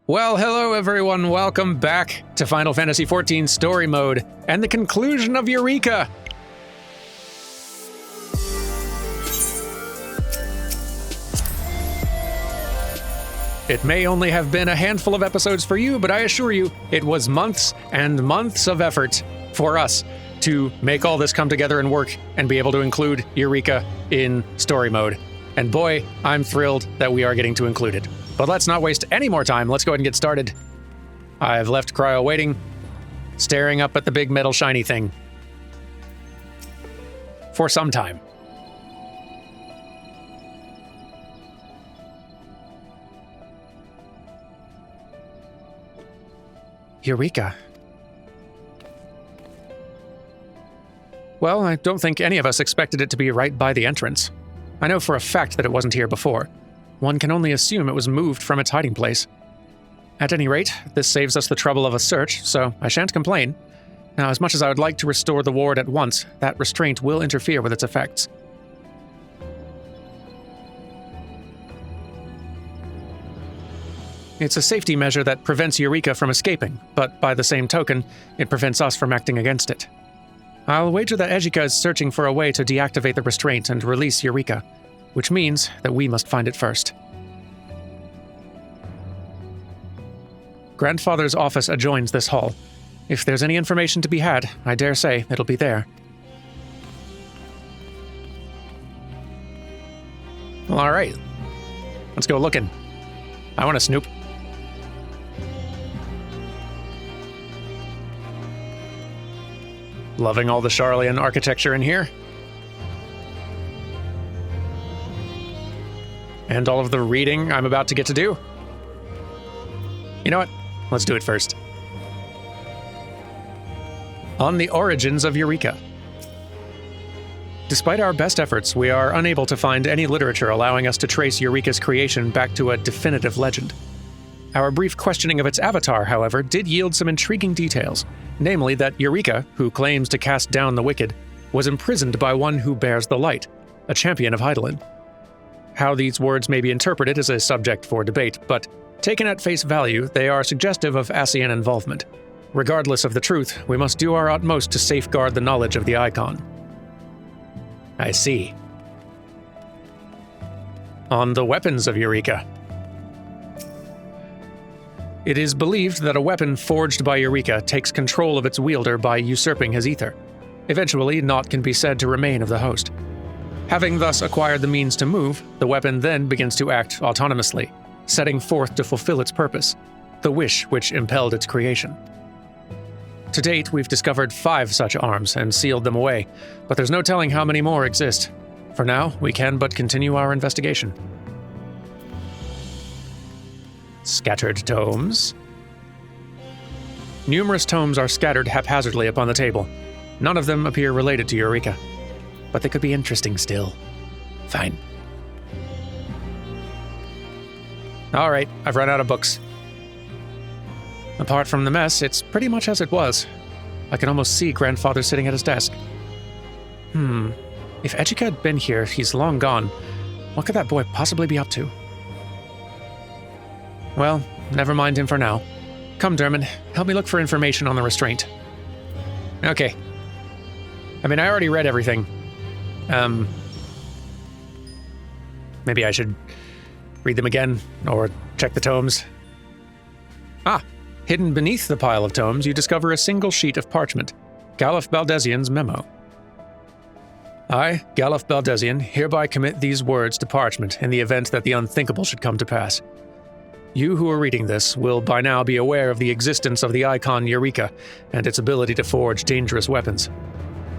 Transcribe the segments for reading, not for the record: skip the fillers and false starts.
Well, hello everyone, welcome back to Final Fantasy XIV Story Mode, and the conclusion of Eureka! It may only have been a handful of episodes for you, but I assure you, it was months and months of effort for us to make all this come together and work and be able to include Eureka in Story Mode. And boy, I'm thrilled that we are getting to include it. But let's not waste any more time. Let's go ahead and get started. I've left Cryo waiting, staring up at the big metal shiny thing. For some time. Eureka. Well, I don't think any of us expected it to be right by the entrance. I know for a fact that it wasn't here before. One can only assume it was moved from its hiding place. At any rate, this saves us the trouble of a search, so I shan't complain. Now, as much as I would like to restore the ward at once, that restraint will interfere with its effects. It's a safety measure that prevents Eureka from escaping, but by the same token, it prevents us from acting against it. I'll wager that Ejika is searching for a way to deactivate the restraint and release Eureka, which means that we must find it first. Grandfather's office adjoins this hall. If there's any information to be had, I dare say it'll be there. Well, all right. Let's go looking. I want to snoop. Loving all the Charlian architecture in here. And all of the reading I'm about to get to do. You know what? Let's do it first. On the origins of Eureka. Despite our best efforts, we are unable to find any literature allowing us to trace Eureka's creation back to a definitive legend. Our brief questioning of its avatar, however, did yield some intriguing details, namely that Eureka, who claims to cast down the wicked, was imprisoned by one who bears the light, a champion of Hydatos. How these words may be interpreted is a subject for debate, but taken at face value, they are suggestive of Ascian involvement. Regardless of the truth, we must do our utmost to safeguard the knowledge of the icon. I see. On the weapons of Eureka. It is believed that a weapon forged by Eureka takes control of its wielder by usurping his ether. Eventually, naught can be said to remain of the host. Having thus acquired the means to move, the weapon then begins to act autonomously, setting forth to fulfill its purpose, the wish which impelled its creation. To date, we've discovered 5 such arms and sealed them away, but there's no telling how many more exist. For now, we can but continue our investigation. Scattered tomes. Numerous tomes are scattered haphazardly upon the table. None of them appear related to Eureka, but they could be interesting still. Fine. All right, I've run out of books. Apart from the mess, it's pretty much as it was. I can almost see Grandfather sitting at his desk. If Ejika had been here, he's long gone. What could that boy possibly be up to? Well, never mind him for now. Come, Dermot, help me look for information on the restraint. Okay. I mean, I already read everything. Maybe I should read them again, or check the tomes. Hidden beneath the pile of tomes, you discover a single sheet of parchment, Galuf Baldesian's memo. I, Galuf Baldesian, hereby commit these words to parchment in the event that the unthinkable should come to pass. You who are reading this will by now be aware of the existence of the icon Eureka and its ability to forge dangerous weapons.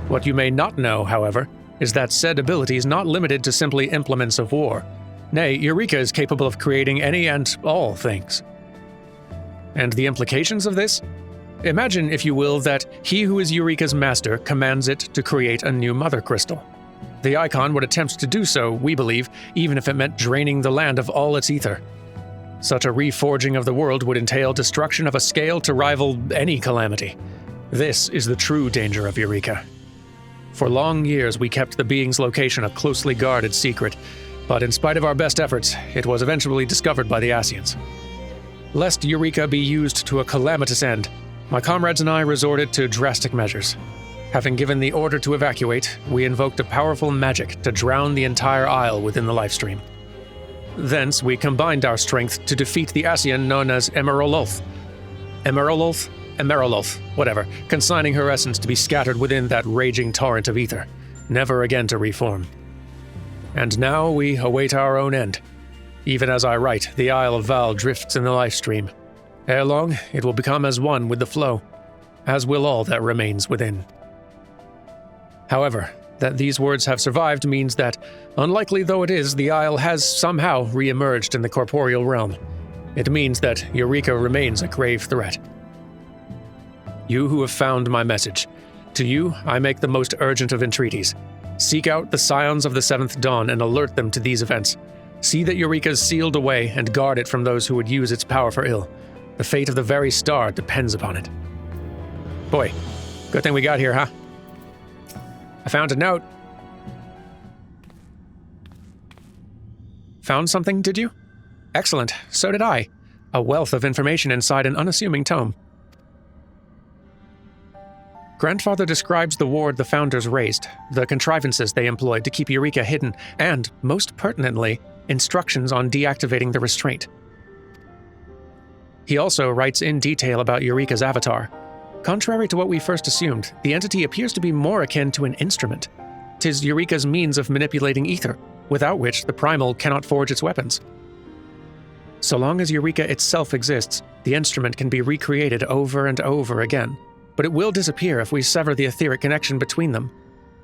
What you may not know, however, is that said ability is not limited to simply implements of war. Nay, Eureka is capable of creating any and all things. And the implications of this? Imagine, if you will, that he who is Eureka's master commands it to create a new mother crystal. The icon would attempt to do so, we believe, even if it meant draining the land of all its ether. Such a reforging of the world would entail destruction of a scale to rival any calamity. This is the true danger of Eureka. For long years, we kept the being's location a closely guarded secret, but in spite of our best efforts, it was eventually discovered by the Ascians. Lest Eureka be used to a calamitous end, my comrades and I resorted to drastic measures. Having given the order to evacuate, we invoked a powerful magic to drown the entire isle within the lifestream. Thence, we combined our strength to defeat the Ascian known as Emerololth, whatever, consigning her essence to be scattered within that raging torrent of ether, never again to reform. And now we await our own end. Even as I write, the Isle of Val drifts in the lifestream. Ere long, it will become as one with the flow, as will all that remains within. However, that these words have survived means that, unlikely though it is, the Isle has somehow re-emerged in the corporeal realm. It means that Eureka remains a grave threat. You who have found my message, to you I make the most urgent of entreaties. Seek out the Scions of the Seventh Dawn and alert them to these events. See that Eureka is sealed away and guard it from those who would use its power for ill. The fate of the very star depends upon it. Boy, good thing we got here, huh? I found a note. Found something, did you? Excellent, so did I. A wealth of information inside an unassuming tome. Grandfather describes the ward the founders raised, the contrivances they employed to keep Eureka hidden, and, most pertinently, instructions on deactivating the restraint. He also writes in detail about Eureka's avatar. Contrary to what we first assumed, the entity appears to be more akin to an instrument. 'Tis Eureka's means of manipulating ether, without which the primal cannot forge its weapons. So long as Eureka itself exists, the instrument can be recreated over and over again, but it will disappear if we sever the etheric connection between them.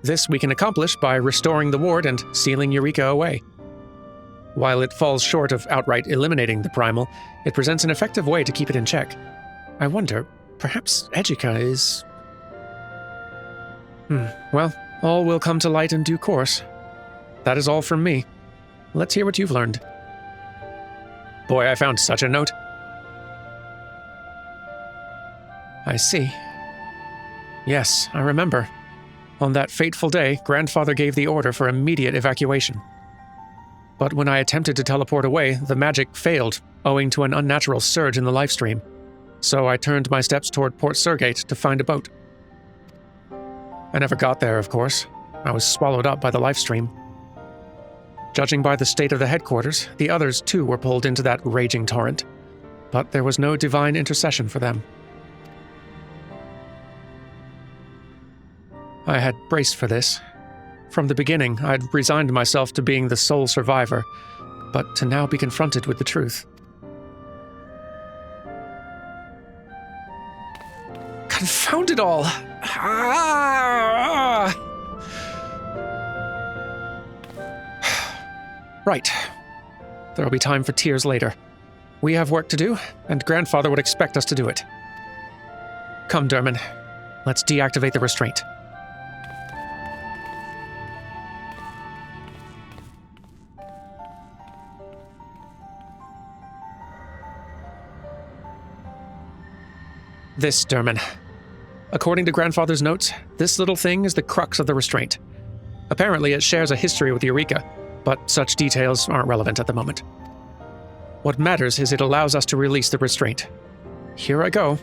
This we can accomplish by restoring the ward and sealing Eureka away. While it falls short of outright eliminating the primal, it presents an effective way to keep it in check. I wonder, perhaps Eureka is... Well, all will come to light in due course. That is all from me. Let's hear what you've learned. Boy, I found such a note. I see. Yes, I remember. On that fateful day, Grandfather gave the order for immediate evacuation. But when I attempted to teleport away, the magic failed, owing to an unnatural surge in the lifestream. So I turned my steps toward Port Surgate to find a boat. I never got there, of course. I was swallowed up by the lifestream. Judging by the state of the headquarters, the others too were pulled into that raging torrent. But there was no divine intercession for them. I had braced for this. From the beginning, I'd resigned myself to being the sole survivor, but to now be confronted with the truth. Confound it all! Right. There'll be time for tears later. We have work to do, and Grandfather would expect us to do it. Come, Derman. Let's deactivate the restraint. This, Derman. According to Grandfather's notes, this little thing is the crux of the restraint. Apparently, it shares a history with Eureka, but such details aren't relevant at the moment. What matters is it allows us to release the restraint. Here I go.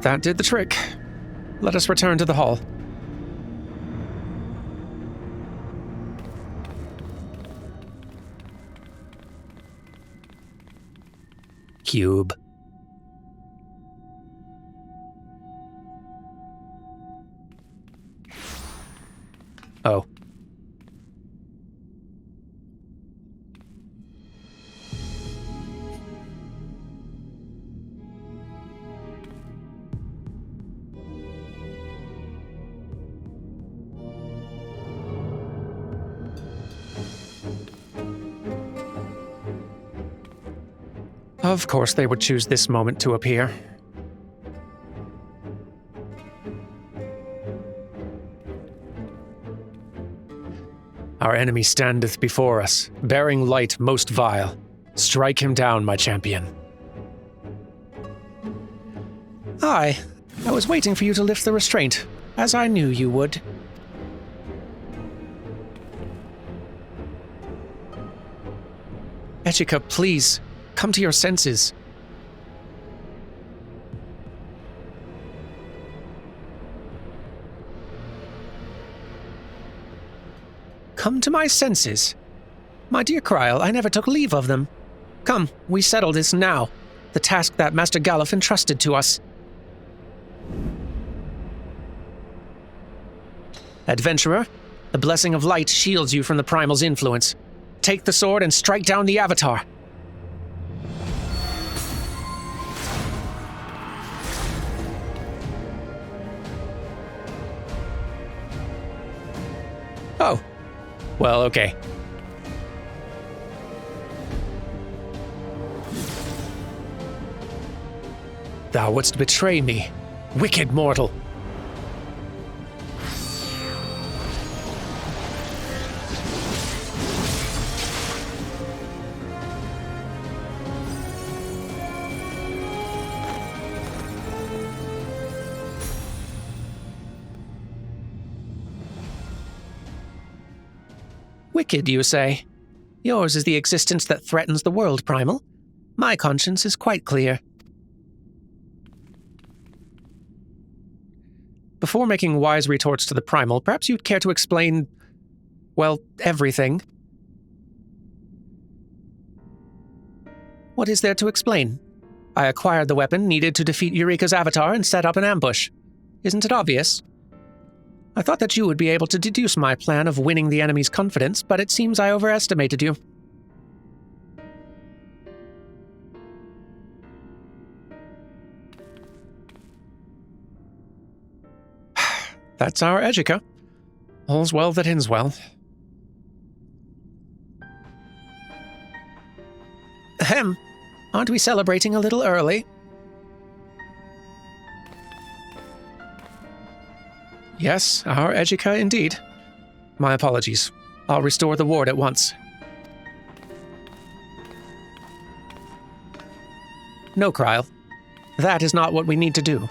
That did the trick. Let us return to the hall. Cube. Oh. Of course they would choose this moment to appear. Our enemy standeth before us, bearing light most vile. Strike him down, my champion. Aye, I was waiting for you to lift the restraint, as I knew you would. Echika, please, come to your senses. Come to my senses? My dear Kryl, I never took leave of them. Come, we settle this now. The task that Master Galuf entrusted to us. Adventurer, the blessing of light shields you from the Primal's influence. Take the sword and strike down the Avatar. Oh. Well, okay. Thou wouldst betray me, wicked mortal. Wicked, you say? Yours is the existence that threatens the world, Primal. My conscience is quite clear. Before making wise retorts to the Primal, perhaps you'd care to explain, well, everything. What is there to explain? I acquired the weapon needed to defeat Eureka's avatar and set up an ambush. Isn't it obvious? I thought that you would be able to deduce my plan of winning the enemy's confidence, but it seems I overestimated you. That's our Echika. All's well that ends well. Ahem. Aren't we celebrating a little early? Yes, our Echika indeed. My apologies. I'll restore the ward at once. No, Kryl. That is not what we need to do.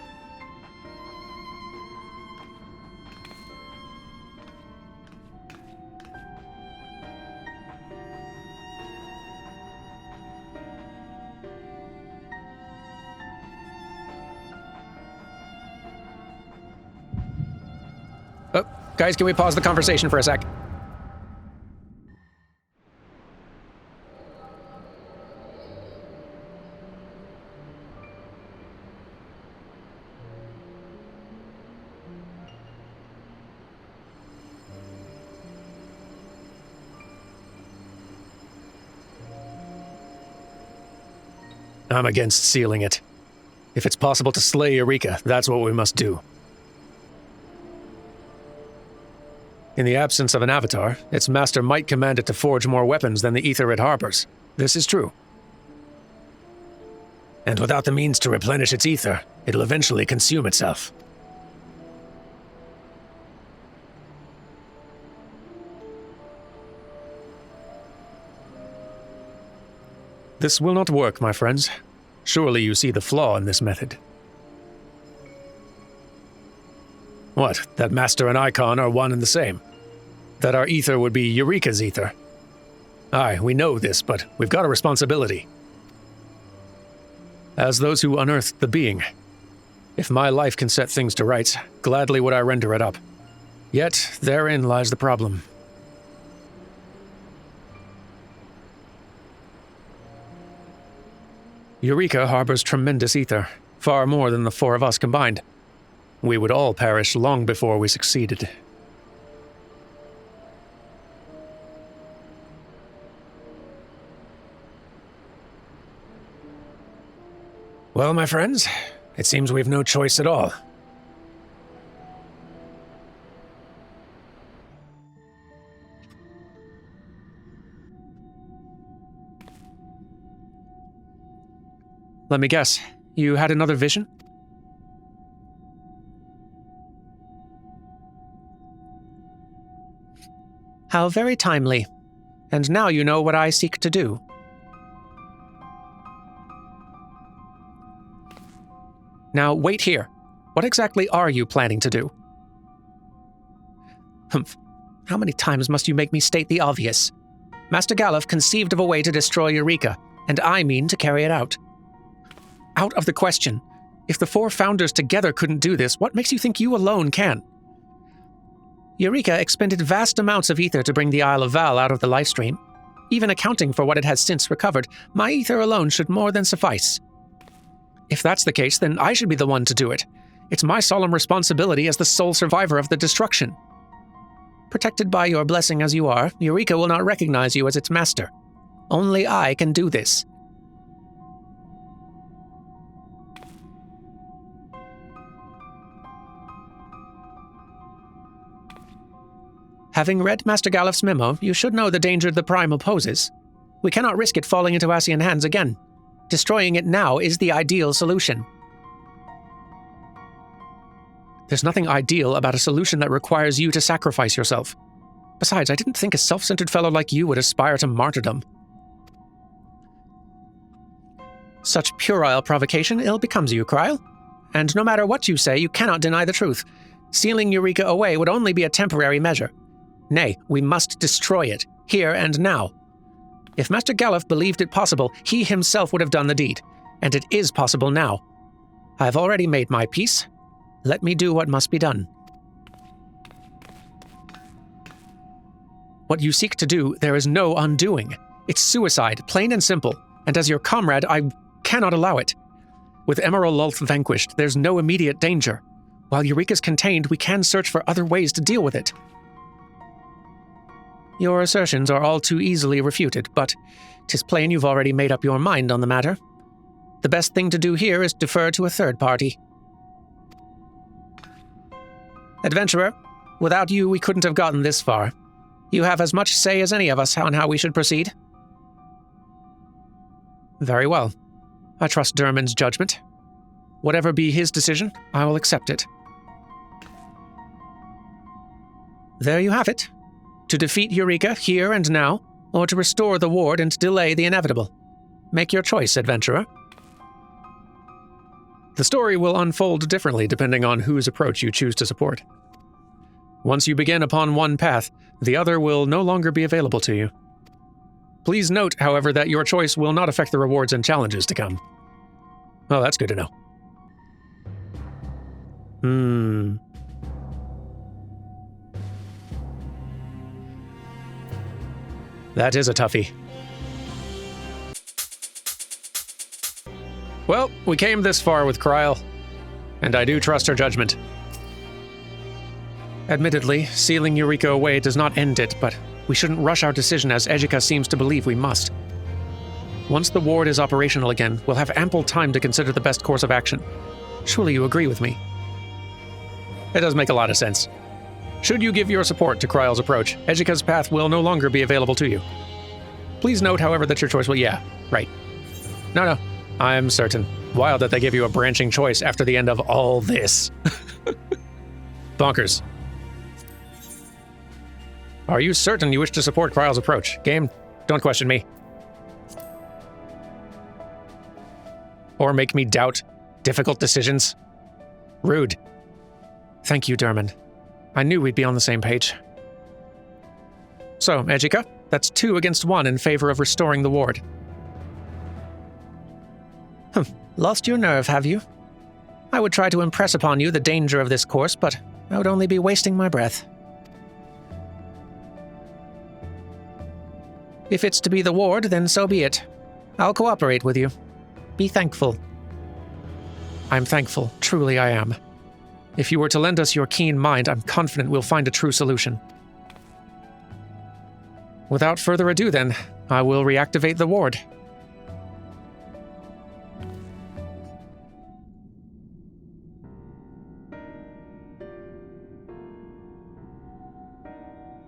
Oh, guys, can we pause the conversation for a sec? I'm against sealing it. If it's possible to slay Eureka, that's what we must do. In the absence of an avatar, its master might command it to forge more weapons than the ether it harbors. This is true. And without the means to replenish its ether, it'll eventually consume itself. This will not work, my friends. Surely you see the flaw in this method. What, that Master and Icon are one and the same? That our ether would be Eureka's ether? Aye, we know this, but we've got a responsibility. As those who unearthed the being, if my life can set things to rights, gladly would I render it up. Yet, therein lies the problem. Eureka harbors tremendous ether, far more than the four of us combined. We would all perish long before we succeeded. Well, my friends, it seems we've no choice at all. Let me guess, you had another vision? How very timely. And now you know what I seek to do. Now wait here. What exactly are you planning to do? Humph. How many times must you make me state the obvious? Master Galuf conceived of a way to destroy Eureka, and I mean to carry it out. Out of the question. If the 4 founders together couldn't do this, what makes you think you alone can? Eureka expended vast amounts of ether to bring the Isle of Val out of the lifestream. Even accounting for what it has since recovered, my ether alone should more than suffice. If that's the case, then I should be the one to do it. It's my solemn responsibility as the sole survivor of the destruction. Protected by your blessing as you are, Eureka will not recognize you as its master. Only I can do this. Having read Master Galuf's memo, you should know the danger the Primal poses. We cannot risk it falling into Ascian hands again. Destroying it now is the ideal solution. There's nothing ideal about a solution that requires you to sacrifice yourself. Besides, I didn't think a self-centered fellow like you would aspire to martyrdom. Such puerile provocation ill becomes you, Kryl. And no matter what you say, you cannot deny the truth. Sealing Eureka away would only be a temporary measure. Nay, we must destroy it, here and now. If Master Galuf believed it possible, he himself would have done the deed, and it is possible now. I have already made my peace. Let me do what must be done. What you seek to do, there is no undoing. It's suicide, plain and simple, and as your comrade, I cannot allow it. With Emerald Lulth vanquished, there's no immediate danger. While Eureka's contained, we can search for other ways to deal with it. Your assertions are all too easily refuted, but 'tis plain you've already made up your mind on the matter. The best thing to do here is defer to a third party. Adventurer, without you we couldn't have gotten this far. You have as much say as any of us on how we should proceed. Very well. I trust Durman's judgment. Whatever be his decision, I will accept it. There you have it. To defeat Eureka here and now, or to restore the ward and delay the inevitable. Make your choice, adventurer. The story will unfold differently depending on whose approach you choose to support. Once you begin upon one path, the other will no longer be available to you. Please note, however, that your choice will not affect the rewards and challenges to come. Well, that's good to know. That is a toughie. Well, we came this far with Kryl, and I do trust her judgment. Admittedly, sealing Eureka away does not end it, but we shouldn't rush our decision as Ejika seems to believe we must. Once the ward is operational again, we'll have ample time to consider the best course of action. Surely you agree with me? It does make a lot of sense. Should you give your support to Kryl's approach, Ejika's path will no longer be available to you. Please note, however, that your choice will... Yeah, right. No, I'm certain. Wild that they give you a branching choice after the end of all this. Bonkers. Are you certain you wish to support Kryl's approach? Game, don't question me. Or make me doubt difficult decisions. Rude. Thank you, Durman. I knew we'd be on the same page. So, Ejika, that's 2 against 1 in favor of restoring the ward. Lost your nerve, have you? I would try to impress upon you the danger of this course, but I would only be wasting my breath. If it's to be the ward, then so be it. I'll cooperate with you. Be thankful. I'm thankful, truly I am. If you were to lend us your keen mind, I'm confident we'll find a true solution. Without further ado, then, I will reactivate the ward.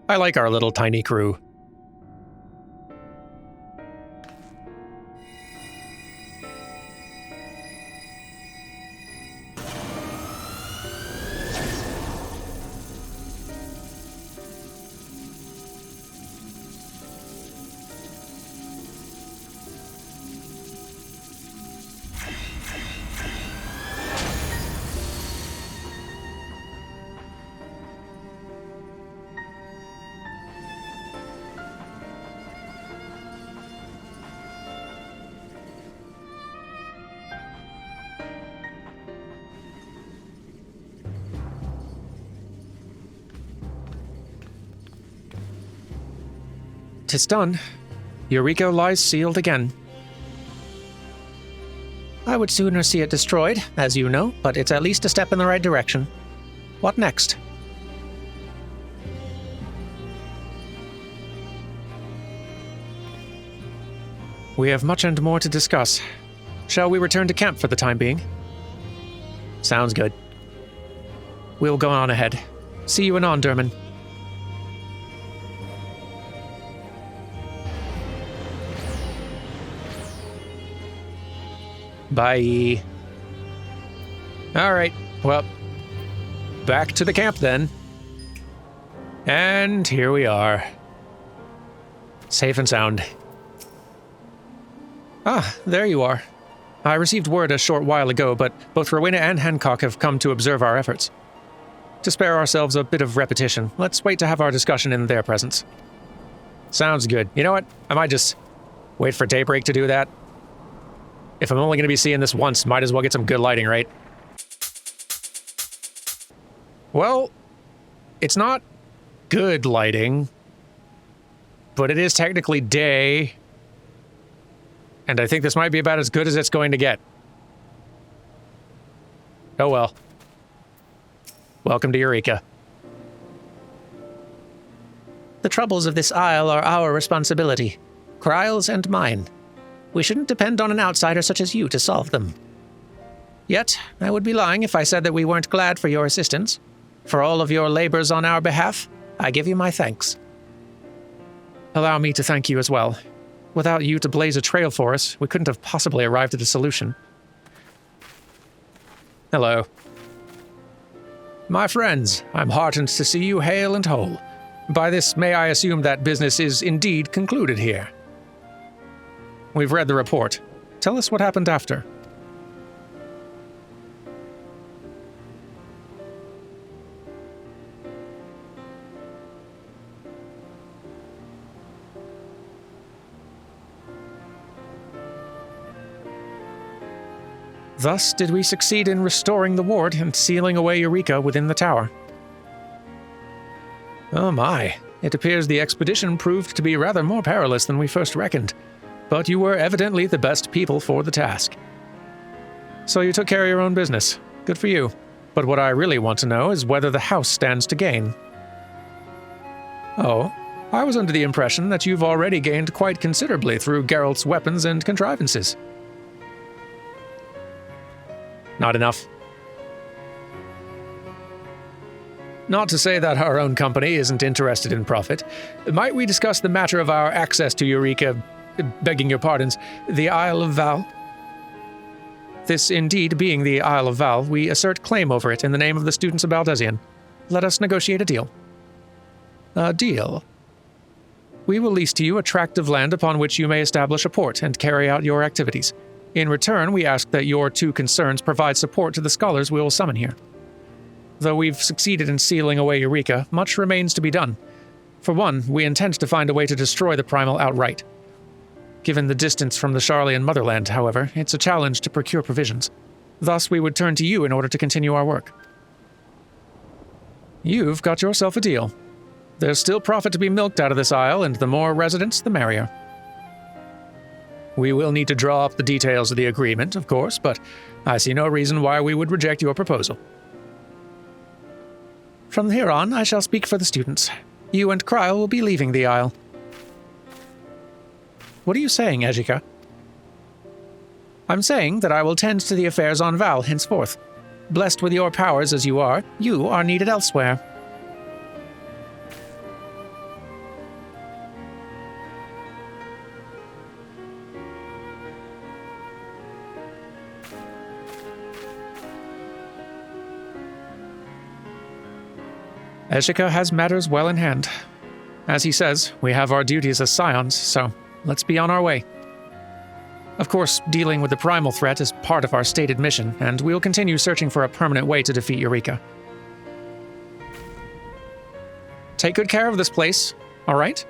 I like our little tiny crew. 'Tis done. Eureka lies sealed again. I would sooner see it destroyed, as you know, but it's at least a step in the right direction. What next? We have much and more to discuss. Shall we return to camp for the time being? Sounds good. We'll go on ahead. See you anon, Derman. Bye. Alright, well, back to the camp then. And here we are. Safe and sound. Ah, there you are. I received word a short while ago, but both Rowena and Hancock have come to observe our efforts. To spare ourselves a bit of repetition, let's wait to have our discussion in their presence. Sounds good. You know what? I might just wait for daybreak to do that. If I'm only going to be seeing this once, might as well get some good lighting, right? Well, it's not good lighting, but it is technically day, and I think this might be about as good as it's going to get. Oh well. Welcome to Eureka. The troubles of this isle are our responsibility. Kryle's and mine. We shouldn't depend on an outsider such as you to solve them. Yet, I would be lying if I said that we weren't glad for your assistance. For all of your labors on our behalf, I give you my thanks. Allow me to thank you as well. Without you to blaze a trail for us, we couldn't have possibly arrived at a solution. Hello. My friends, I'm heartened to see you hale and whole. By this, may I assume that business is indeed concluded here? We've read the report. Tell us what happened after. Thus did we succeed in restoring the ward and sealing away Eureka within the tower. Oh my, it appears the expedition proved to be rather more perilous than we first reckoned. But you were evidently the best people for the task. So you took care of your own business. Good for you. But what I really want to know is whether the house stands to gain. Oh, I was under the impression that you've already gained quite considerably through Geralt's weapons and contrivances. Not enough. Not to say that our own company isn't interested in profit. Might we discuss the matter of our access to Eureka, begging your pardons, the Isle of Val? This indeed being the Isle of Val, we assert claim over it in the name of the students of Baldesion. Let us negotiate a deal. A deal? We will lease to you a tract of land upon which you may establish a port and carry out your activities. In return, we ask that your two concerns provide support to the scholars we will summon here. Though we've succeeded in sealing away Eureka, much remains to be done. For one, we intend to find a way to destroy the Primal outright. Given the distance from the Sharlayan motherland, however, it's a challenge to procure provisions. Thus, we would turn to you in order to continue our work. You've got yourself a deal. There's still profit to be milked out of this isle, and the more residents, the merrier. We will need to draw up the details of the agreement, of course, but I see no reason why we would reject your proposal. From here on, I shall speak for the students. You and Kryle will be leaving the isle. What are you saying, Ejika? I'm saying that I will tend to the affairs on Val henceforth. Blessed with your powers as you are needed elsewhere. Ejika has matters well in hand. As he says, we have our duties as scions, so let's be on our way. Of course, dealing with the primal threat is part of our stated mission, and we'll continue searching for a permanent way to defeat Eureka. Take good care of this place, all right?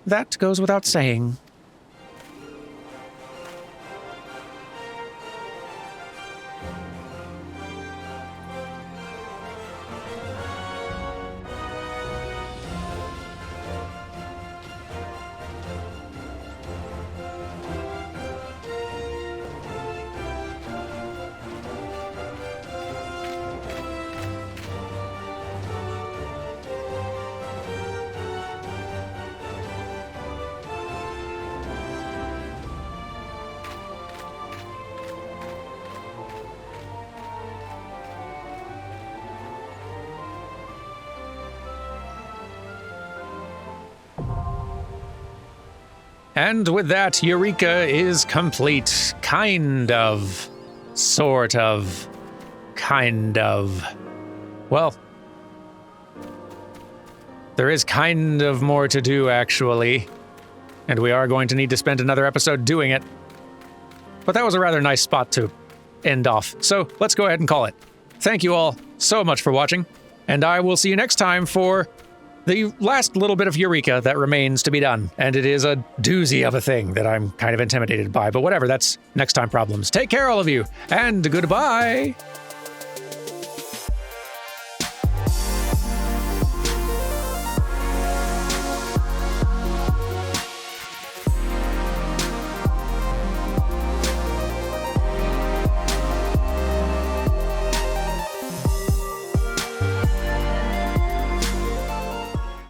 That goes without saying. And with that, Eureka is complete. Kind of. Sort of. Kind of. Well, there is kind of more to do, actually. And we are going to need to spend another episode doing it. But that was a rather nice spot to end off. So let's go ahead and call it. Thank you all so much for watching. And I will see you next time for the last little bit of Eureka that remains to be done. And it is a doozy of a thing that I'm kind of intimidated by. But whatever, that's next time problems. Take care, all of you. And goodbye.